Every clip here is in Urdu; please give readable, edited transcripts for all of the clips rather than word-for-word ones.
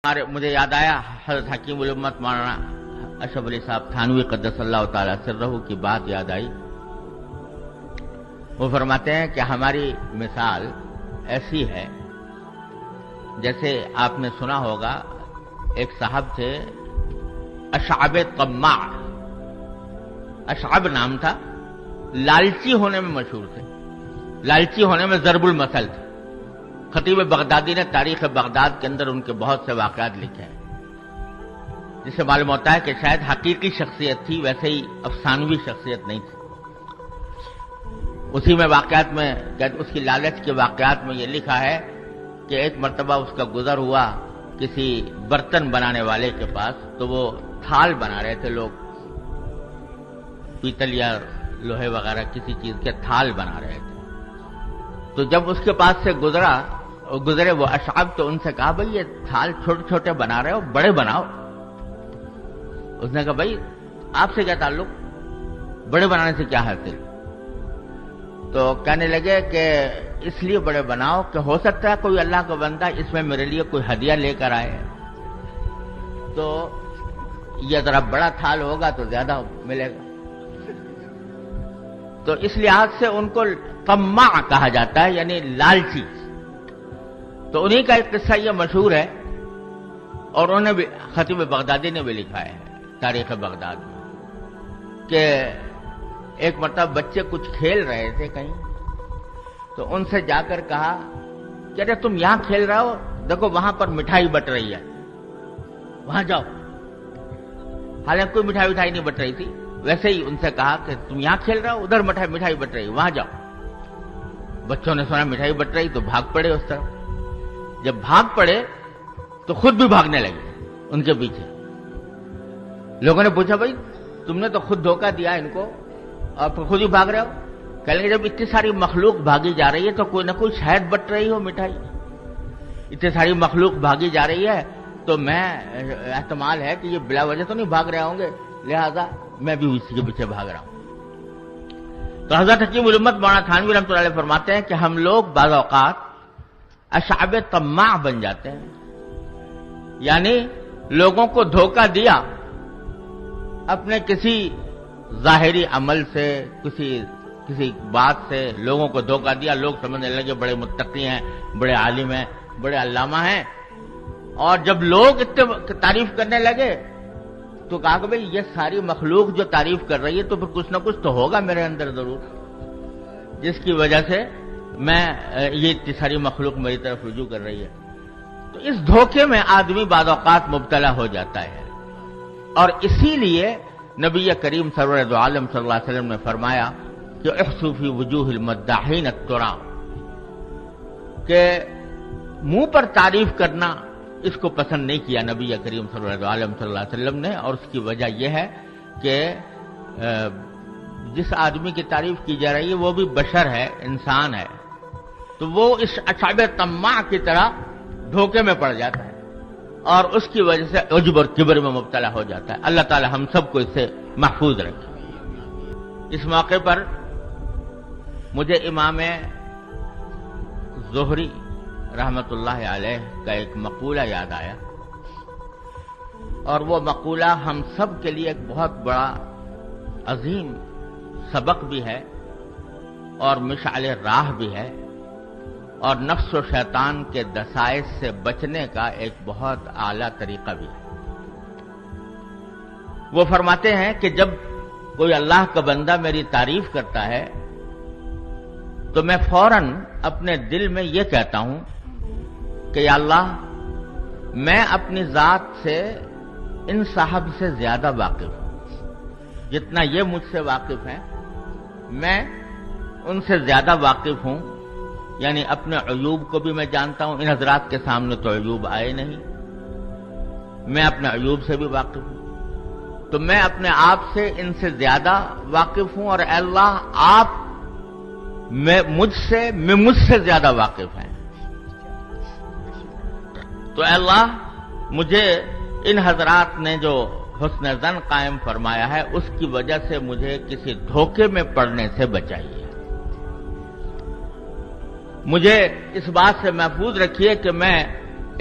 مجھے یاد آیا حضرت حکیم الامت مولانا اشرف علی صاحب تھانوی قدس اللہ تعالی سرہ کی بات یاد آئی۔ وہ فرماتے ہیں کہ ہماری مثال ایسی ہے جیسے آپ نے سنا ہوگا ایک صاحب تھے اشعب طماع، اشعب نام تھا، لالچی ہونے میں مشہور تھے، لالچی ہونے میں ضرب المثل تھے۔ خطیب بغدادی نے تاریخ بغداد کے اندر ان کے بہت سے واقعات لکھے ہیں، جس سے معلوم ہوتا ہے کہ شاید حقیقی شخصیت تھی، ویسے ہی افسانوی شخصیت نہیں تھی۔ اسی میں واقعات میں اس کی لالچ کے واقعات میں یہ لکھا ہے کہ ایک مرتبہ اس کا گزر ہوا کسی برتن بنانے والے کے پاس، تو وہ تھال بنا رہے تھے، لوگ پیتل یا لوہے وغیرہ کسی چیز کے تھال بنا رہے تھے۔ تو جب اس کے پاس سے گزرے وہ اشعب، تو ان سے کہا بھئی یہ تھال چھوٹے چھوٹے بنا رہے ہو، بڑے بناؤ۔ اس نے کہا بھئی آپ سے کیا تعلق، بڑے بنانے سے کیا حاصل؟ تو کہنے لگے کہ اس لیے بڑے بناؤ کہ ہو سکتا ہے کوئی اللہ کا بندہ اس میں میرے لیے کوئی ہدیہ لے کر آئے، تو یہ ذرا بڑا تھال ہوگا تو زیادہ ملے گا۔ تو اس لحاظ سے ان کو طماع کہا جاتا ہے، یعنی لالچی۔ تو انہی کا ایک قصہ یہ مشہور ہے، اور انہوں نے بھی خطیب بغدادی نے بھی لکھا ہے تاریخ بغداد میں، کہ ایک مرتبہ بچے کچھ کھیل رہے تھے کہیں، تو ان سے جا کر کہا کہ ارے تم یہاں کھیل رہے ہو، دیکھو وہاں پر مٹھائی بٹ رہی ہے، وہاں جاؤ۔ حالانکہ کوئی مٹھائی نہیں بٹ رہی تھی، ویسے ہی ان سے کہا کہ تم یہاں کھیل رہے ہو، ادھر مٹھائی بٹ رہی ہے، وہاں جاؤ۔ بچوں نے سنا مٹھائی بٹ رہی تو بھاگ پڑے اس طرف۔ جب بھاگ پڑے تو خود بھی بھاگنے لگے ان کے پیچھے۔ لوگوں نے پوچھا بھائی تم نے تو خود دھوکہ دیا ان کو اور پھر خود ہی بھاگ رہے ہو؟ کہنے لگے جب اتنی ساری مخلوق بھاگی جا رہی ہے تو کوئی نہ کوئی شاید بٹ رہی ہو مٹھائی، اتنی ساری مخلوق بھاگی جا رہی ہے تو میں احتمال ہے کہ یہ بلا وجہ تو نہیں بھاگ رہے ہوں گے، لہذا میں بھی اسی کے پیچھے بھاگ رہا ہوں۔ تو حضرت حکیم الامت مولانا تھانوی رحمۃ اللہ علیہ فرماتے ہیں کہ ہم لوگ بعض اوقات اشعب طماع بن جاتے ہیں، یعنی لوگوں کو دھوکہ دیا اپنے کسی ظاہری عمل سے، کسی بات سے لوگوں کو دھوکہ دیا، لوگ سمجھنے لگے بڑے متقی ہیں، بڑے عالم ہیں، بڑے علامہ ہیں، اور جب لوگ اتنے تعریف کرنے لگے تو کہا کہ بھئی یہ ساری مخلوق جو تعریف کر رہی ہے تو پھر کچھ نہ کچھ تو ہوگا میرے اندر ضرور، جس کی وجہ سے یہ اتنی ساری مخلوق میری طرف رجوع کر رہی ہے۔ تو اس دھوکے میں آدمی بعض اوقات مبتلا ہو جاتا ہے، اور اسی لیے نبی کریم سرور دو عالم صلی اللہ علیہ وسلم نے فرمایا کہ احسوا فی وجوہ المداحین التراب، کہ منہ پر تعریف کرنا اس کو پسند نہیں کیا نبی کریم صلی اللہ علیہ وسلم نے، اور اس کی وجہ یہ ہے کہ جس آدمی کی تعریف کی جا رہی ہے وہ بھی بشر ہے، انسان ہے، تو وہ اس اشعب طماع کی طرح دھوکے میں پڑ جاتا ہے اور اس کی وجہ سے عجب اور کبر میں مبتلا ہو جاتا ہے۔ اللہ تعالی ہم سب کو اس سے محفوظ رکھے۔ اس موقع پر مجھے امام زہری رحمت اللہ علیہ کا ایک مقولہ یاد آیا، اور وہ مقولہ ہم سب کے لیے ایک بہت بڑا عظیم سبق بھی ہے اور مشعل راہ بھی ہے، اور نفس و شیطان کے دسائس سے بچنے کا ایک بہت اعلیٰ طریقہ بھی ہے۔ وہ فرماتے ہیں کہ جب کوئی اللہ کا بندہ میری تعریف کرتا ہے تو میں فوراً اپنے دل میں یہ کہتا ہوں کہ یا اللہ میں اپنی ذات سے ان صاحب سے زیادہ واقف ہوں، جتنا یہ مجھ سے واقف ہیں میں ان سے زیادہ واقف ہوں، یعنی اپنے عیوب کو بھی میں جانتا ہوں، ان حضرات کے سامنے تو عیوب آئے نہیں، میں اپنے عیوب سے بھی واقف ہوں، تو میں اپنے آپ سے ان سے زیادہ واقف ہوں، اور اے اللہ آپ مجھ سے زیادہ واقف ہیں، تو اے اللہ مجھے ان حضرات نے جو حسن ظن قائم فرمایا ہے اس کی وجہ سے مجھے کسی دھوکے میں پڑنے سے بچائیے، مجھے اس بات سے محفوظ رکھیے کہ میں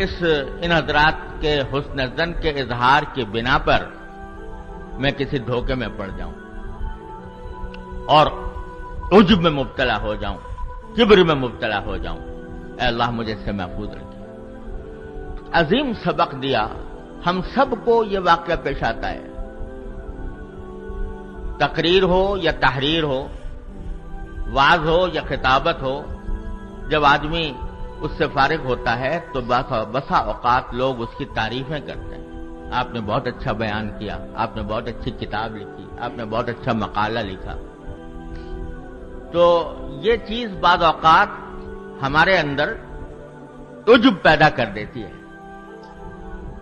ان حضرات کے حسن زن کے اظہار کی بنا پر میں کسی دھوکے میں پڑ جاؤں اور عجب میں مبتلا ہو جاؤں، کبر میں مبتلا ہو جاؤں، اے اللہ مجھے اس سے محفوظ رکھیے۔ عظیم سبق دیا، ہم سب کو یہ واقعہ پیش آتا ہے، تقریر ہو یا تحریر ہو، وعظ ہو یا خطابت ہو، جب آدمی اس سے فارغ ہوتا ہے تو بسا اوقات لوگ اس کی تعریفیں کرتے ہیں، آپ نے بہت اچھا بیان کیا، آپ نے بہت اچھی کتاب لکھی، آپ نے بہت اچھا مقالہ لکھا۔ تو یہ چیز بعض اوقات ہمارے اندر عجب پیدا کر دیتی ہے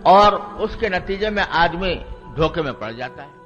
اور اس کے نتیجے میں آدمی دھوکے میں پڑ جاتا ہے۔